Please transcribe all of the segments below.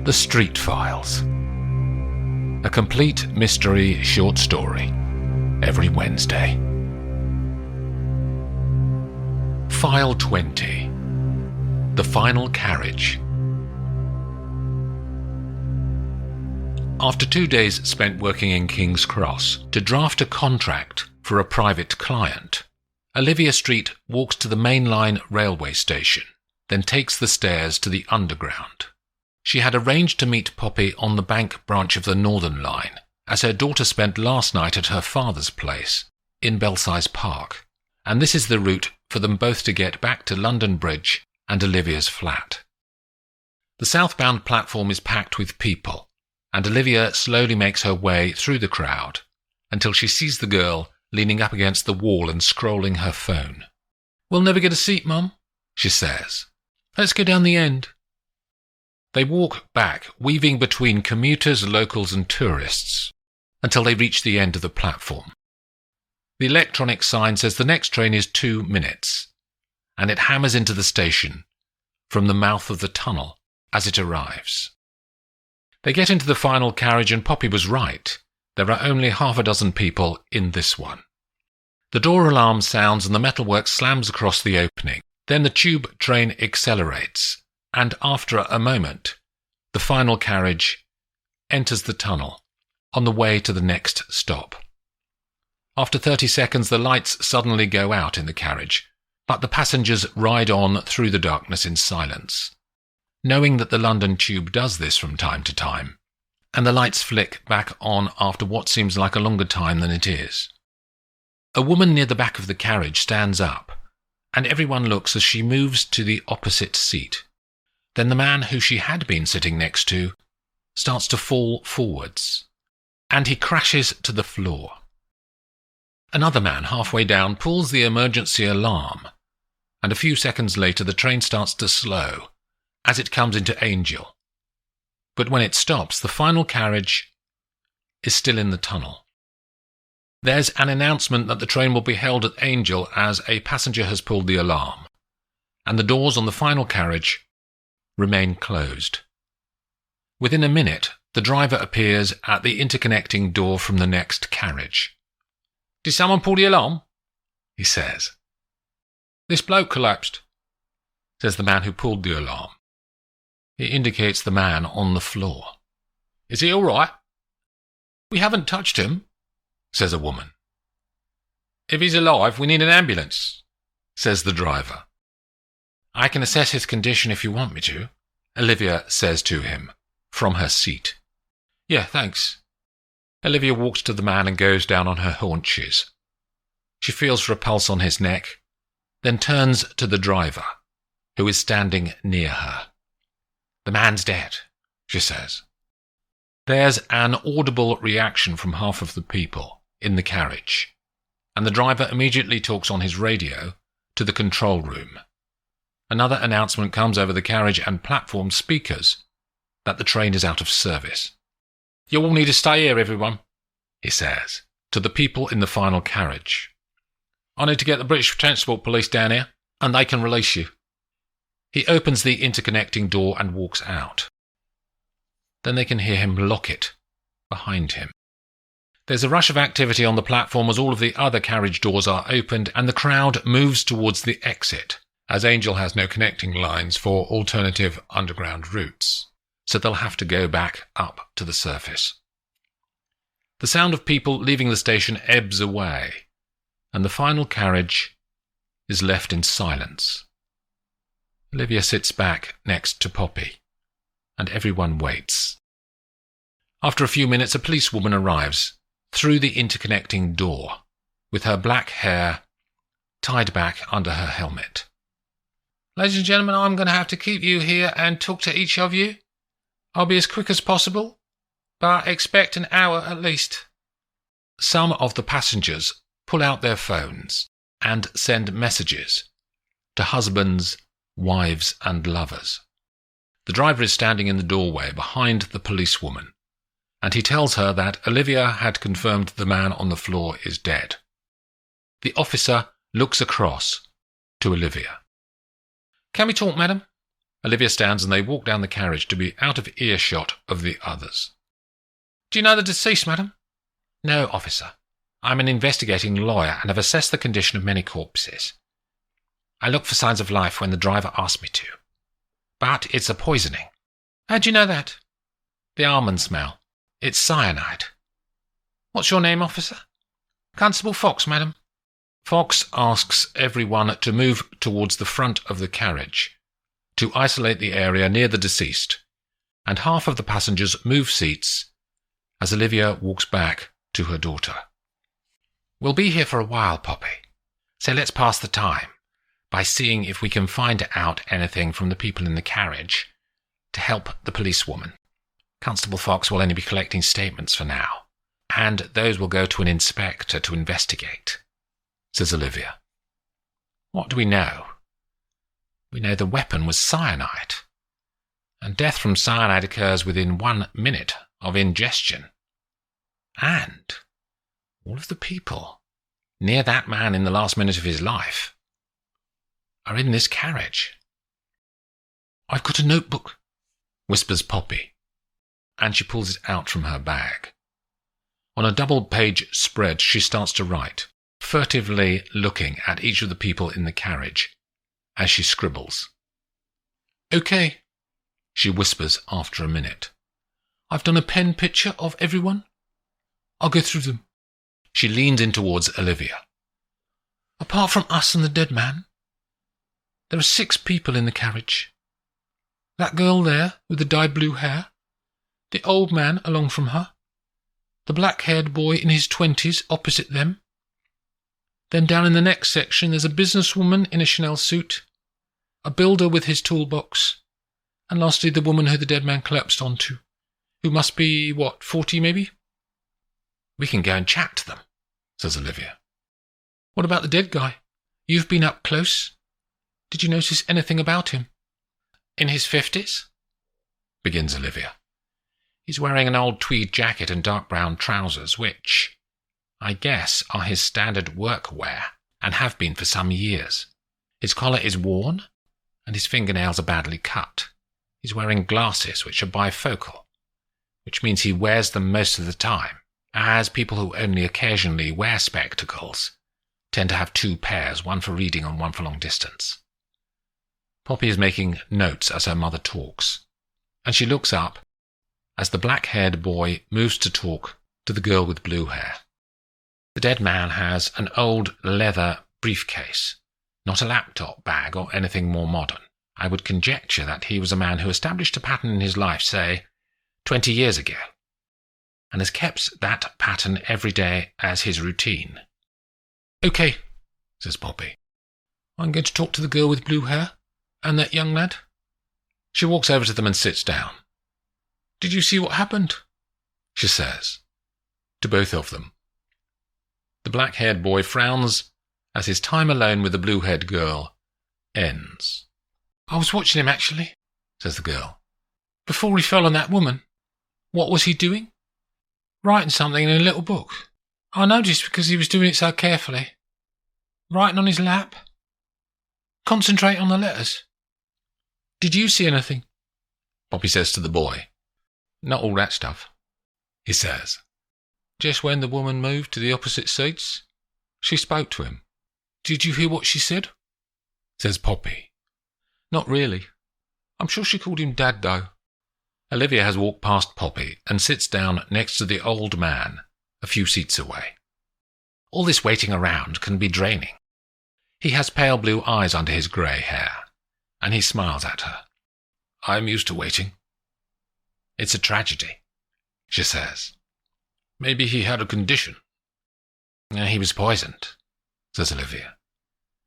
The Street Files. A complete mystery short story every Wednesday. File 20. The Final Carriage. After 2 days spent working in King's Cross to draft a contract for a private client, Olivia Streete walks to the mainline railway station, then takes the stairs to the Underground. She had arranged to meet Poppy on the Bank branch of the Northern Line, as her daughter spent last night at her father's place, in Belsize Park, and this is the route for them both to get back to London Bridge and Olivia's flat. The southbound platform is packed with people, and Olivia slowly makes her way through the crowd until she sees the girl leaning up against the wall and scrolling her phone. "We'll never get a seat, Mum," she says. "Let's go down the end." They walk back, weaving between commuters, locals and tourists, until they reach the end of the platform. The electronic sign says the next train is 2 minutes, and it hammers into the station from the mouth of the tunnel as it arrives. They get into the final carriage, and Poppy was right. There are only half a dozen people in this one. The door alarm sounds and the metalwork slams across the opening. Then the tube train accelerates, and after a moment, the final carriage enters the tunnel on the way to the next stop. After 30 seconds, the lights suddenly go out in the carriage, but the passengers ride on through the darkness in silence, knowing that the London Tube does this from time to time, and the lights flick back on after what seems like a longer time than it is. A woman near the back of the carriage stands up, and everyone looks as she moves to the opposite seat. Then the man who she had been sitting next to starts to fall forwards, and he crashes to the floor. Another man halfway down pulls the emergency alarm, and a few seconds later the train starts to slow as it comes into Angel. But when it stops, the final carriage is still in the tunnel. There's an announcement that the train will be held at Angel as a passenger has pulled the alarm, and the doors on the final carriage remain closed. Within a minute, the driver appears at the interconnecting door from the next carriage. "Did someone pull the alarm?" he says. "This bloke collapsed," says the man who pulled the alarm. He indicates the man on the floor. "Is he all right?" "We haven't touched him," says a woman. "If he's alive, we need an ambulance," says the driver. "I can assess his condition if you want me to," Olivia says to him, from her seat. "Yeah, thanks." Olivia walks to the man and goes down on her haunches. She feels for a pulse on his neck, then turns to the driver, who is standing near her. "The man's dead," she says. There's an audible reaction from half of the people in the carriage, and the driver immediately talks on his radio to the control room. Another announcement comes over the carriage and platform speakers that the train is out of service. "You all need to stay here, everyone," he says to the people in the final carriage. "I need to get the British Transport Police down here, and they can release you." He opens the interconnecting door and walks out. Then they can hear him lock it behind him. There's a rush of activity on the platform as all of the other carriage doors are opened, and the crowd moves towards the exit, as Angel has no connecting lines for alternative underground routes, so they'll have to go back up to the surface. The sound of people leaving the station ebbs away, and the final carriage is left in silence. Olivia sits back next to Poppy, and everyone waits. After a few minutes, a policewoman arrives through the interconnecting door, with her black hair tied back under her helmet. "Ladies and gentlemen, I'm going to have to keep you here and talk to each of you. I'll be as quick as possible, but expect an hour at least." Some of the passengers pull out their phones and send messages to husbands, wives and lovers. The driver is standing in the doorway behind the policewoman, and he tells her that Olivia had confirmed the man on the floor is dead. The officer looks across to Olivia. "Can we talk, madam?" Olivia stands and they walk down the carriage to be out of earshot of the others. "Do you know the deceased, madam?" "No, officer. I'm an investigating lawyer and have assessed the condition of many corpses. I look for signs of life when the driver asked me to. But it's a poisoning." "How do you know that?" "The almond smell. It's cyanide." "What's your name, officer?" "Constable Fox, madam." Fox asks everyone to move towards the front of the carriage to isolate the area near the deceased, and half of the passengers move seats as Olivia walks back to her daughter. "We'll be here for a while, Poppy, so let's pass the time by seeing if we can find out anything from the people in the carriage to help the policewoman. Constable Fox will only be collecting statements for now, and those will go to an inspector to investigate," says Olivia. "What do we know? We know the weapon was cyanide, and death from cyanide occurs within 1 minute of ingestion. And all of the people near that man in the last minute of his life are in this carriage." "I've got a notebook," whispers Poppy, and she pulls it out from her bag. On a double-page spread she starts to write, furtively looking at each of the people in the carriage as she scribbles. "Okay," she whispers after a minute. "I've done a pen picture of everyone. I'll go through them." She leans in towards Olivia. "Apart from us and the dead man, there are 6 people in the carriage. That girl there with the dyed blue hair, the old man along from her, the black-haired boy in his 20s opposite them. Then down in the next section there's a businesswoman in a Chanel suit, a builder with his toolbox, and lastly the woman who the dead man collapsed onto, who must be, 40 maybe?" "We can go and chat to them," says Olivia. "What about the dead guy? You've been up close. Did you notice anything about him?" "In his 50s, begins Olivia. "He's wearing an old tweed jacket and dark brown trousers, which, I guess, are his standard work wear, and have been for some years. His collar is worn, and his fingernails are badly cut. He's wearing glasses which are bifocal, which means he wears them most of the time, as people who only occasionally wear spectacles tend to have 2 pairs, one for reading and one for long distance." Poppy is making notes as her mother talks, and she looks up as the black-haired boy moves to talk to the girl with blue hair. "The dead man has an old leather briefcase, not a laptop bag or anything more modern. I would conjecture that he was a man who established a pattern in his life, say, 20 years ago, and has kept that pattern every day as his routine." "Okay," says Poppy. "I'm going to talk to the girl with blue hair and that young lad." She walks over to them and sits down. "Did you see what happened?" she says, to both of them. The black-haired boy frowns as his time alone with the blue-haired girl ends. "I was watching him, actually," says the girl. "Before he fell on that woman. What was he doing? Writing something in a little book. I noticed because he was doing it so carefully. Writing on his lap. Concentrate on the letters." "Did you see anything?" Poppy says to the boy. "Not all that stuff," he says. "Just when the woman moved to the opposite seats, she spoke to him." "Did you hear what she said?" says Poppy. "Not really. I'm sure she called him Dad, though." Olivia has walked past Poppy and sits down next to the old man a few seats away. All this waiting around can be draining. He has pale blue eyes under his grey hair, and he smiles at her. "I'm used to waiting." "It's a tragedy," she says. "Maybe he had a condition." "He was poisoned," says Olivia,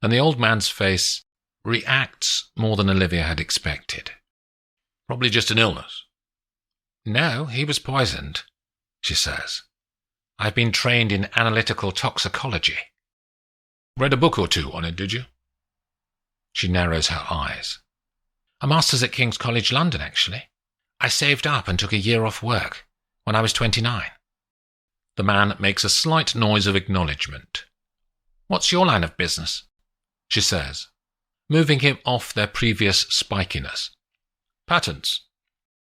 and the old man's face reacts more than Olivia had expected. "Probably just an illness." "No, he was poisoned," she says. "I've been trained in analytical toxicology." "Read a book or 2 on it, did you?" She narrows her eyes. "A master's at King's College London, actually. I saved up and took a year off work when I was 29. The man makes a slight noise of acknowledgement. "What's your line of business?" she says, moving him off their previous spikiness Patents.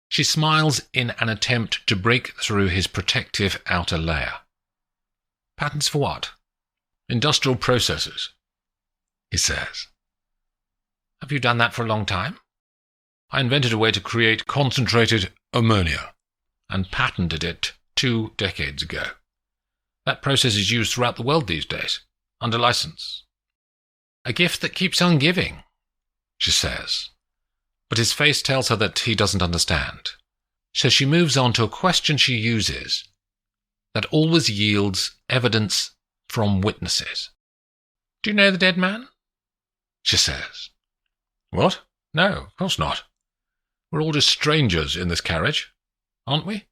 She smiles in an attempt to break through his protective outer layer. Patents for what? Industrial processes, he says. Have you done that for a long time? I invented a way to create concentrated ammonia and patented it 2 decades ago. That process is used throughout the world these days, under license. A gift that keeps on giving, she says. But his face tells her that he doesn't understand. So she moves on to a question she uses that always yields evidence from witnesses. Do you know the dead man? She says. What? No, of course not. We're all just strangers in this carriage, aren't we?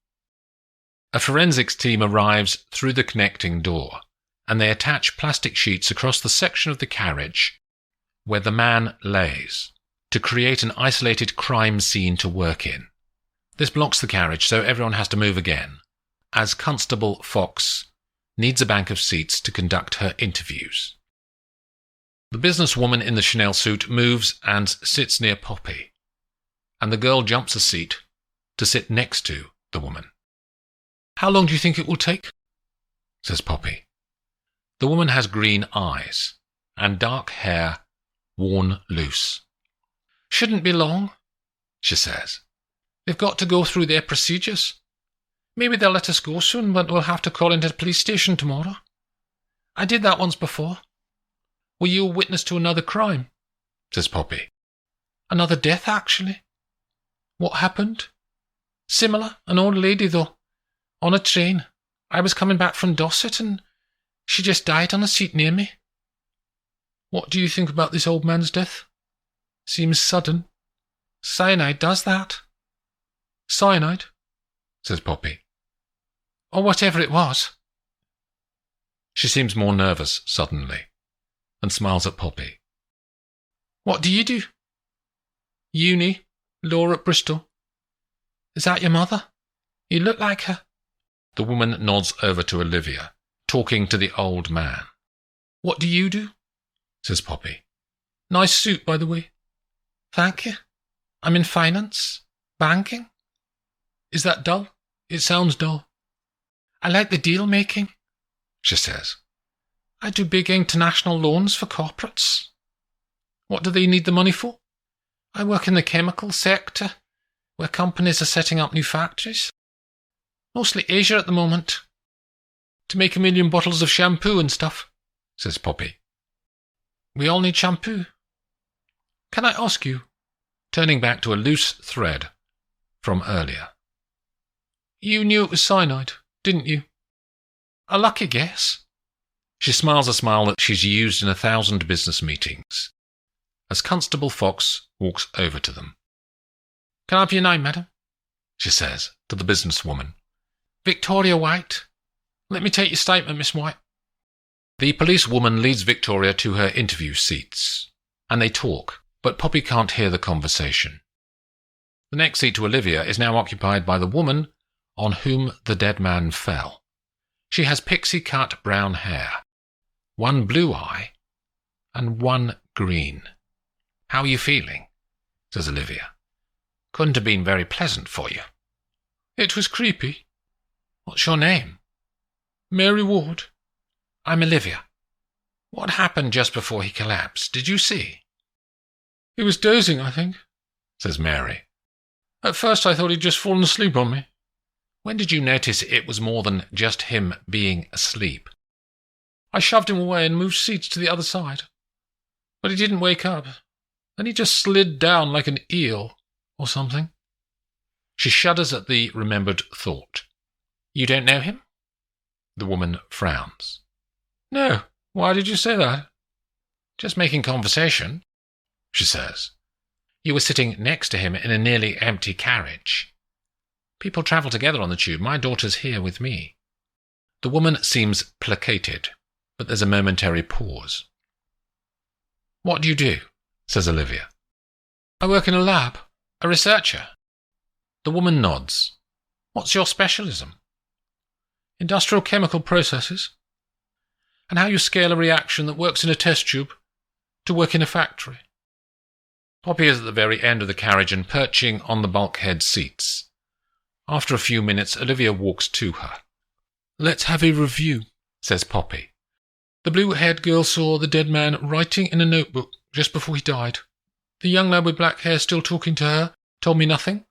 A forensics team arrives through the connecting door, and they attach plastic sheets across the section of the carriage where the man lays, to create an isolated crime scene to work in. This blocks the carriage, so everyone has to move again, as Constable Fox needs a bank of seats to conduct her interviews. The businesswoman in the Chanel suit moves and sits near Poppy, and the girl jumps a seat to sit next to the woman. How long do you think it will take? Says Poppy. The woman has green eyes and dark hair worn loose. Shouldn't be long, she says. They've got to go through their procedures. Maybe they'll let us go soon, but we'll have to call into the police station tomorrow. I did that once before. Were you a witness to another crime? Says Poppy. Another death, actually. What happened? Similar, an old lady, though. On a train. I was coming back from Dorset, and she just died on a seat near me. What do you think about this old man's death? Seems sudden. Cyanide does that. Cyanide, says Poppy. Or whatever it was. She seems more nervous suddenly, and smiles at Poppy. What do you do? Uni, law at Bristol. Is that your mother? You look like her. The woman nods over to Olivia, talking to the old man. What do you do? Says Poppy. Nice suit, by the way. Thank you. I'm in finance. Banking. Is that dull? It sounds dull. I like the deal-making, she says. I do big international loans for corporates. What do they need the money for? I work in the chemical sector, where companies are setting up new factories. Mostly Asia at the moment. To make 1 million bottles of shampoo and stuff, says Poppy. We all need shampoo. Can I ask you, turning back to a loose thread from earlier. You knew it was cyanide, didn't you? A lucky guess. She smiles a smile that she's used in 1,000 business meetings, as Constable Fox walks over to them. Can I have your name, madam? She says to the businesswoman. Victoria White. Let me take your statement, Miss White. The policewoman leads Victoria to her interview seats, and they talk, but Poppy can't hear the conversation. The next seat to Olivia is now occupied by the woman on whom the dead man fell. She has pixie-cut brown hair, one blue eye, and one green. How are you feeling? Says Olivia. Couldn't have been very pleasant for you. It was creepy. What's your name? Mary Ward. I'm Olivia. What happened just before he collapsed? Did you see? He was dozing, I think, says Mary. At first I thought he'd just fallen asleep on me. When did you notice it was more than just him being asleep? I shoved him away and moved seats to the other side. But he didn't wake up. Then he just slid down like an eel or something. She shudders at the remembered thought. You don't know him? The woman frowns. No, why did you say that? Just making conversation, she says. You were sitting next to him in a nearly empty carriage. People travel together on the tube. My daughter's here with me. The woman seems placated, but there's a momentary pause. What do you do? Says Olivia. I work in a lab, a researcher. The woman nods. What's your specialism? Industrial chemical processes. And how you scale a reaction that works in a test tube to work in a factory. Poppy is at the very end of the carriage and perching on the bulkhead seats. After a few minutes, Olivia walks to her. "Let's have a review," says Poppy. "The blue-haired girl saw the dead man writing in a notebook just before he died. The young lad with black hair still talking to her told me nothing.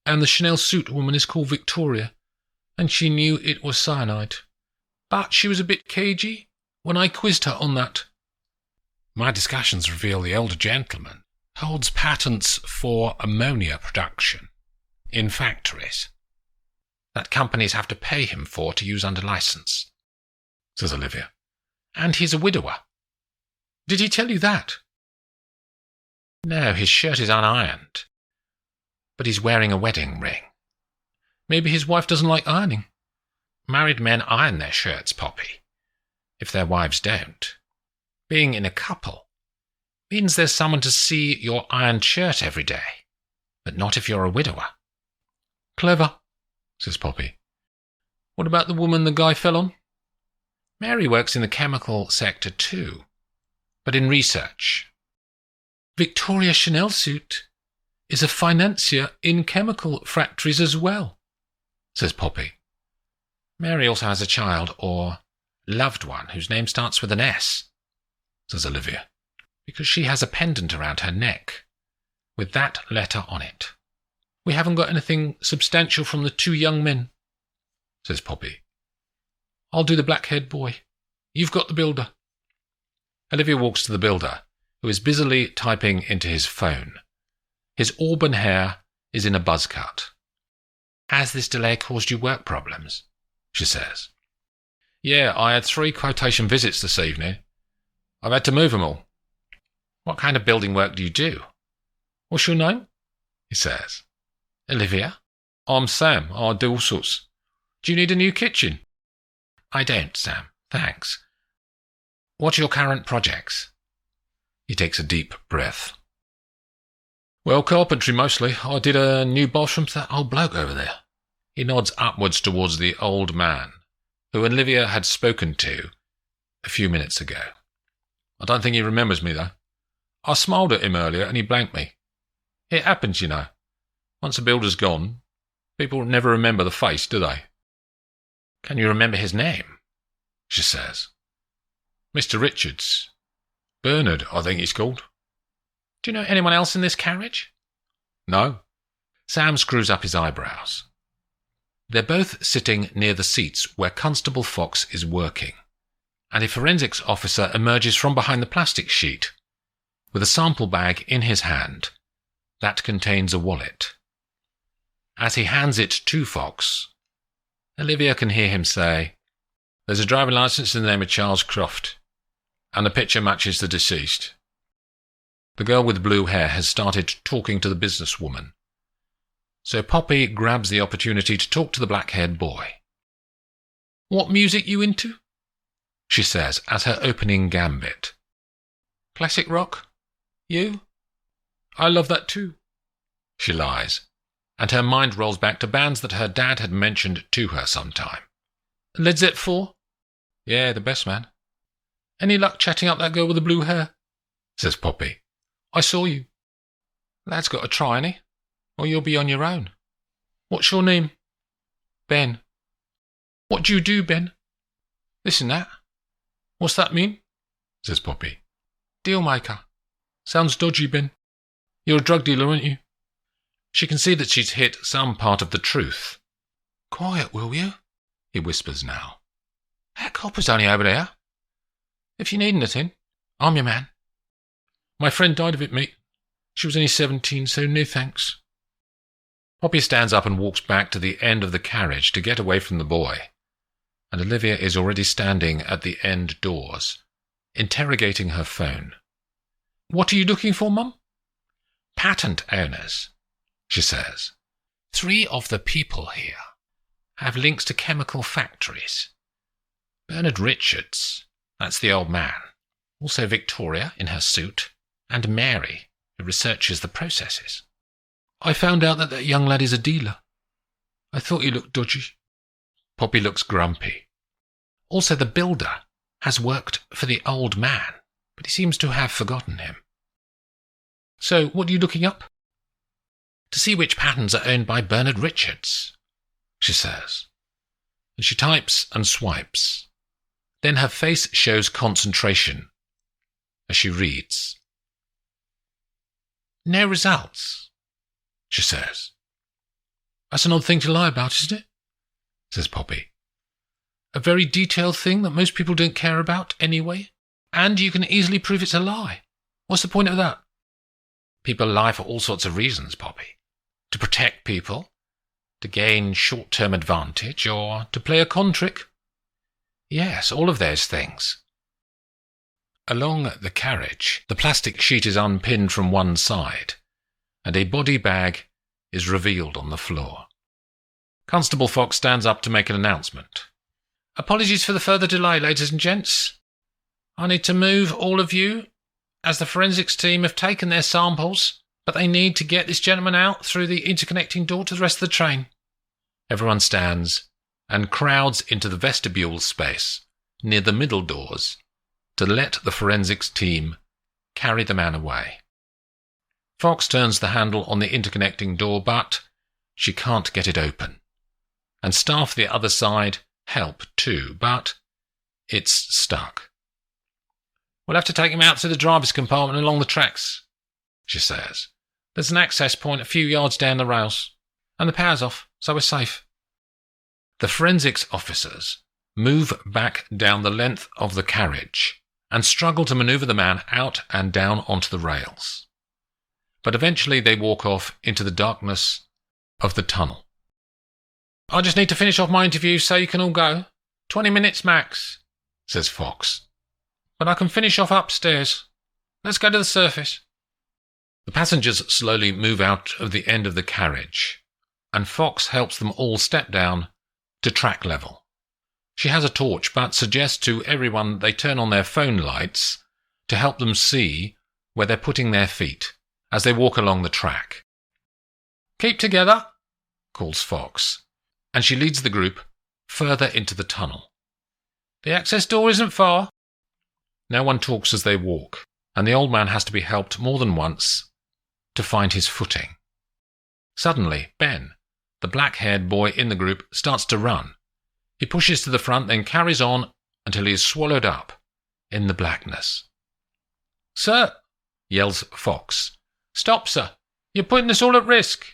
And the Chanel suit woman is called Victoria, and she knew it was cyanide. But she was a bit cagey when I quizzed her on that." My discussions reveal the older gentleman holds patents for ammonia production in factories that companies have to pay him for to use under license, says Olivia. And he's a widower. Did he tell you that? No, his shirt is unironed, but he's wearing a wedding ring. Maybe his wife doesn't like ironing. Married men iron their shirts, Poppy, if their wives don't. Being in a couple means there's someone to see your ironed shirt every day, but not if you're a widower. Clever, says Poppy. What about the woman the guy fell on? Mary works in the chemical sector too, but in research. Victoria Chanel suit is a financier in chemical factories as well, says Poppy. Mary also has a child or loved one whose name starts with an S, says Olivia, because she has a pendant around her neck with that letter on it. We haven't got anything substantial from the two young men, says Poppy. I'll do the black-haired boy. You've got the builder. Olivia walks to the builder, who is busily typing into his phone. His auburn hair is in a buzz cut. Has this delay caused you work problems? She says. Yeah, I had 3 quotation visits this evening. I've had to move them all. What kind of building work do you do? What's your name? He says. Olivia? I'm Sam. I do all sorts. Do you need a new kitchen? I don't, Sam. Thanks. What are your current projects? He takes a deep breath. Well, carpentry mostly. I did a new bathroom to that old bloke over there. He nods upwards towards the old man, who Olivia had spoken to a few minutes ago. I don't think he remembers me, though. I smiled at him earlier and he blanked me. It happens, you know. Once a builder's gone, people never remember the face, do they? Can you remember his name? She says. Mr. Richards. Bernard, I think he's called. Do you know anyone else in this carriage? No. Sam screws up his eyebrows. They're both sitting near the seats where Constable Fox is working, and a forensics officer emerges from behind the plastic sheet with a sample bag in his hand that contains a wallet. As he hands it to Fox, Olivia can hear him say, There's a driving licence in the name of Charles Croft, and the picture matches the deceased. The girl with blue hair has started talking to the businesswoman, so Poppy grabs the opportunity to talk to the black-haired boy. What music you into? She says as her opening gambit. Classic rock? You? I love that too. She lies, and her mind rolls back to bands that her dad had mentioned to her sometime. Led Zeppelin 4? Yeah, the best, man. Any luck chatting up that girl with the blue hair? Says Poppy. I saw you. Lad's got to try, ain't he? Or you'll be on your own. What's your name? Ben. What do you do, Ben? Listen, that. What's that mean? Says Poppy. Dealmaker. Sounds dodgy, Ben. You're a drug dealer, aren't you? She can see that she's hit some part of the truth. Quiet, will you? He whispers now. That copper's only over there. If you need anything, I'm your man. My friend died of it, mate. She was only 17, so no thanks. Poppy stands up and walks back to the end of the carriage to get away from the boy, and Olivia is already standing at the end doors, interrogating her phone. What are you looking for, Mum? Patent owners, she says. 3 of the people here have links to chemical factories. Bernard Richards, that's the old man. Also Victoria in her suit, and Mary, who researches the processes. I found out that young lad is a dealer. I thought he looked dodgy. Poppy looks grumpy. Also the builder has worked for the old man, but he seems to have forgotten him. So, what are you looking up? To see which patterns are owned by Bernard Richards, she says. And she types and swipes. Then her face shows concentration as she reads. No results, she says. That's an odd thing to lie about, isn't it? Says Poppy. A very detailed thing that most people don't care about anyway, and you can easily prove it's a lie. What's the point of that? People lie for all sorts of reasons, Poppy. To protect people, to gain short-term advantage, or to play a con trick. Yes, all of those things. Along the carriage, the plastic sheet is unpinned from one side, and a body bag is revealed on the floor. Constable Fox stands up to make an announcement. Apologies for the further delay, ladies and gents. I need to move all of you, as the forensics team have taken their samples, but they need to get this gentleman out through the interconnecting door to the rest of the train. Everyone stands and crowds into the vestibule space near the middle doors to let the forensics team carry the man away. Fox turns the handle on the interconnecting door, but she can't get it open. And staff the other side help too, but it's stuck. We'll have to take him out to the driver's compartment along the tracks, she says. There's an access point a few yards down the rails, and the power's off, so we're safe. The forensics officers move back down the length of the carriage and struggle to manoeuvre the man out and down onto the rails. But eventually they walk off into the darkness of the tunnel. I just need to finish off my interview so you can all go. 20 minutes max, says Fox. But I can finish off upstairs. Let's go to the surface. The passengers slowly move out of the end of the carriage, and Fox helps them all step down to track level. She has a torch, but suggests to everyone they turn on their phone lights to help them see where they're putting their feet as they walk along the track. Keep together, calls Fox, and she leads the group further into the tunnel. The access door isn't far. No one talks as they walk, and the old man has to be helped more than once to find his footing. Suddenly, Ben, the black-haired boy in the group, starts to run. He pushes to the front, then carries on until he is swallowed up in the blackness. Sir, yells Fox. Stop, sir. You're putting us all at risk.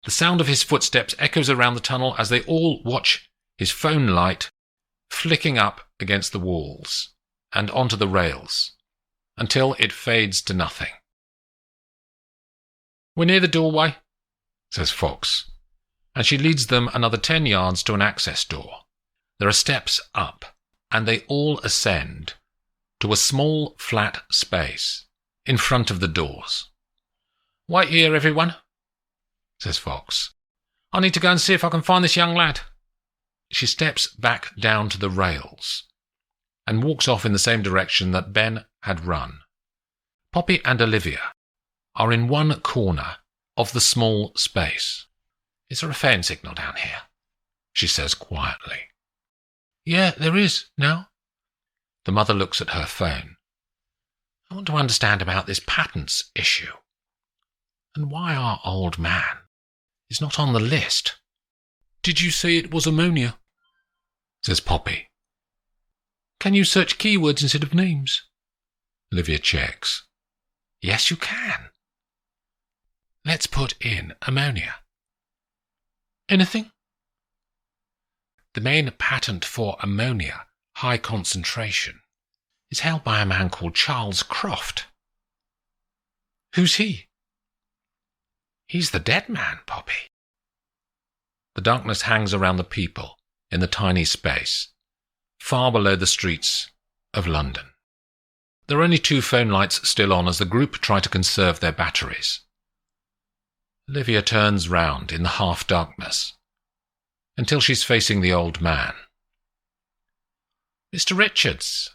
The sound of his footsteps echoes around the tunnel as they all watch his phone light flicking up against the walls and onto the rails until it fades to nothing. We're near the doorway, says Fox, and she leads them another 10 yards to an access door. There are steps up, and they all ascend to a small, flat space in front of the doors. Wait here, everyone, says Fox. I need to go and see if I can find this young lad. She steps back down to the rails and walks off in the same direction that Ben had run. Poppy and Olivia are in one corner of the small space. Is there a phone signal down here? She says quietly. Yeah, there is, now. The mother looks at her phone. I want to understand about this patents issue, and why our old man is not on the list. Did you say it was ammonia? Says Poppy. Can you search keywords instead of names? Olivia checks. Yes, you can. Let's put in ammonia. Anything? The main patent for ammonia, high concentration, is held by a man called Charles Croft. Who's he? He's the dead man, Poppy. The darkness hangs around the people in the tiny space, far below the streets of London. There are only 2 phone lights still on as the group try to conserve their batteries. Olivia turns round in the half-darkness until she's facing the old man. Mr. Richards,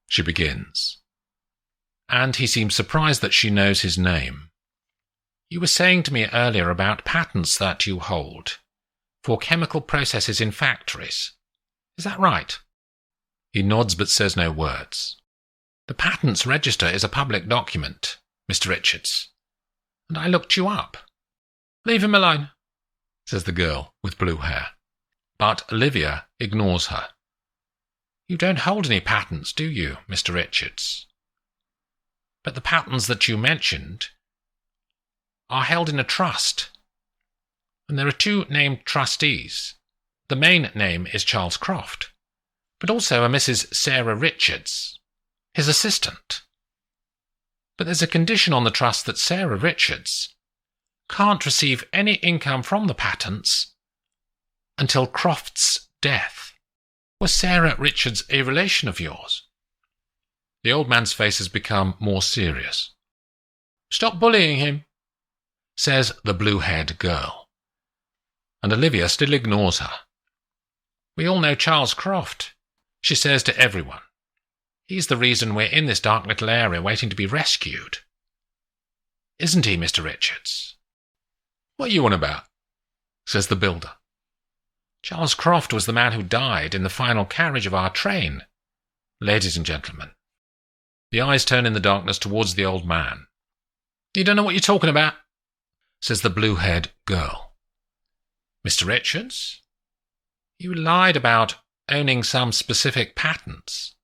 she begins, and he seems surprised that she knows his name. You were saying to me earlier about patents that you hold for chemical processes in factories. Is that right? He nods but says no words. The patents register is a public document, Mr. Richards, and I looked you up." "Leave him alone," says the girl with blue hair. But Olivia ignores her. "You don't hold any patents, do you, Mr. Richards?" "But the patents that you mentioned are held in a trust, and there are 2 named trustees. The main name is Charles Croft, but also a Mrs. Sarah Richards, his assistant. But there's a condition on the trust that Sarah Richards can't receive any income from the patents until Croft's death. Was Sarah Richards a relation of yours?" The old man's face has become more serious. "Stop bullying him," says the blue-haired girl. And Olivia still ignores her. "We all know Charles Croft," she says to everyone. "He's the reason we're in this dark little area waiting to be rescued. Isn't he, Mr. Richards?" "What are you on about?" says the builder. "Charles Croft was the man who died in the final carriage of our train, ladies and gentlemen." The eyes turn in the darkness towards the old man. "You don't know what you're talking about," says the blue-haired girl. "Mr. Richards, you lied about owning some specific patents,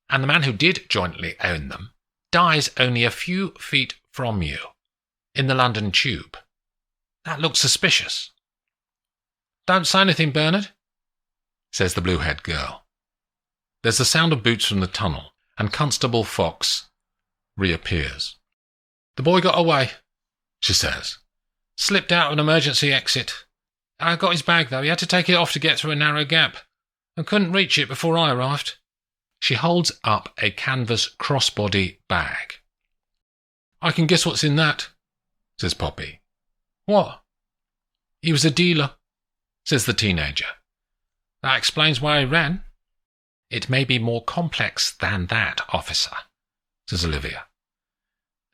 and the man who did jointly own them dies only a few feet from you, in the London Tube. That looks suspicious." "Don't say anything, Bernard," says the blue-haired girl. There's the sound of boots from the tunnel, and Constable Fox reappears. "The boy got away," she says. "Slipped out of an emergency exit. I got his bag, though. He had to take it off to get through a narrow gap, and couldn't reach it before I arrived." She holds up a canvas crossbody bag. "I can guess what's in that," says Poppy. "What?" "He was a dealer," says the teenager. "That explains why he ran." "It may be more complex than that, officer," says Olivia.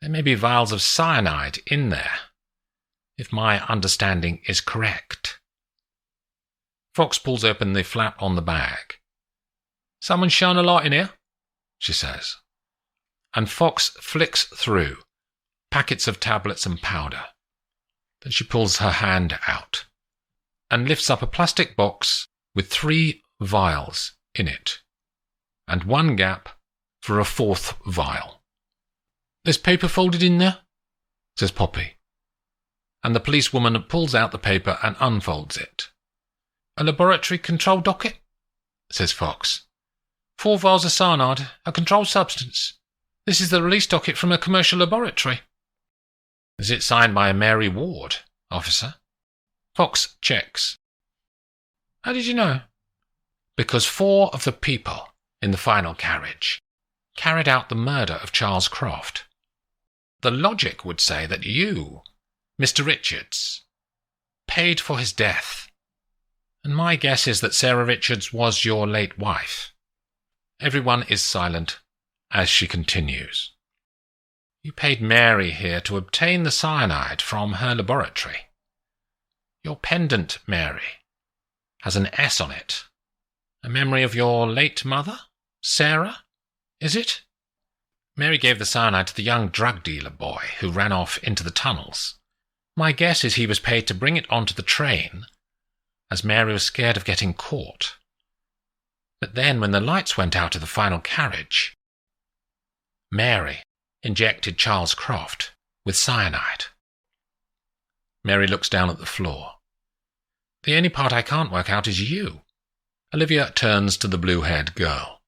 "There may be vials of cyanide in there, if my understanding is correct." Fox pulls open the flap on the bag. "Someone shine a light in here," she says. And Fox flicks through packets of tablets and powder. Then she pulls her hand out and lifts up a plastic box with 3 vials in it, and 1 gap for a 4th vial. "There's paper folded in there," says Poppy, and the policewoman pulls out the paper and unfolds it. "A laboratory control docket," says Fox. 4 vials of cyanide, a controlled substance. This is the release docket from a commercial laboratory." "Is it signed by a Mary Ward, officer?" Fox checks. "How did you know?" "Because 4 of the people in the final carriage carried out the murder of Charles Croft. The logic would say that you, Mr. Richards, paid for his death, and my guess is that Sarah Richards was your late wife." Everyone is silent as she continues. "You paid Mary here to obtain the cyanide from her laboratory. Your pendant, Mary, has an S on it. A memory of your late mother, Sarah, is it? Mary gave the cyanide to the young drug dealer boy who ran off into the tunnels. My guess is he was paid to bring it onto the train, as Mary was scared of getting caught. But then, when the lights went out of the final carriage, Mary injected Charles Croft with cyanide." Mary looks down at the floor. "The only part I can't work out is you." Olivia turns to the blue-haired girl.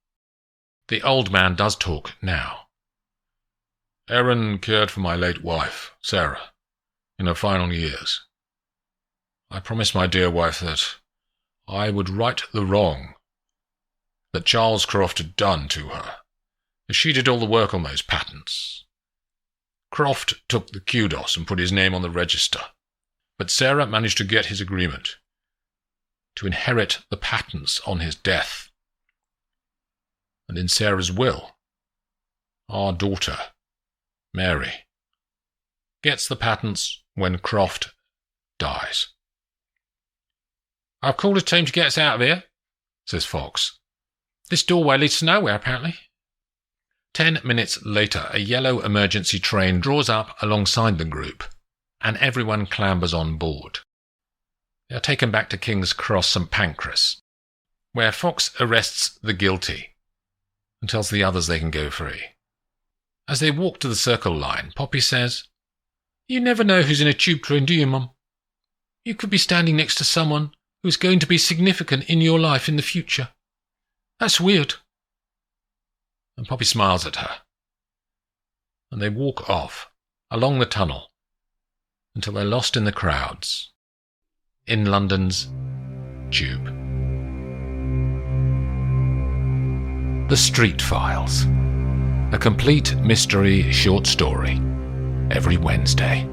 The old man does talk now. "Erin cared for my late wife, Sarah, in her final years. I promised my dear wife that I would right the wrong that Charles Croft had done to her, as she did all the work on those patents. Croft took the kudos and put his name on the register, but Sarah managed to get his agreement to inherit the patents on his death. And in Sarah's will, our daughter, Mary, gets the patents when Croft dies." "I've called a team to get us out of here," says Fox. "This doorway leads to nowhere, apparently." 10 minutes later, a yellow emergency train draws up alongside the group, and everyone clambers on board. They are taken back to King's Cross St Pancras, where Fox arrests the guilty and tells the others they can go free. As they walk to the Circle line, Poppy says, "You never know who's in a tube train, do you, Mum? You could be standing next to someone who's going to be significant in your life in the future. That's weird." And Poppy smiles at her. And they walk off, along the tunnel, until they're lost in the crowds, in London's Tube. The Street Files, a complete mystery short story, every Wednesday.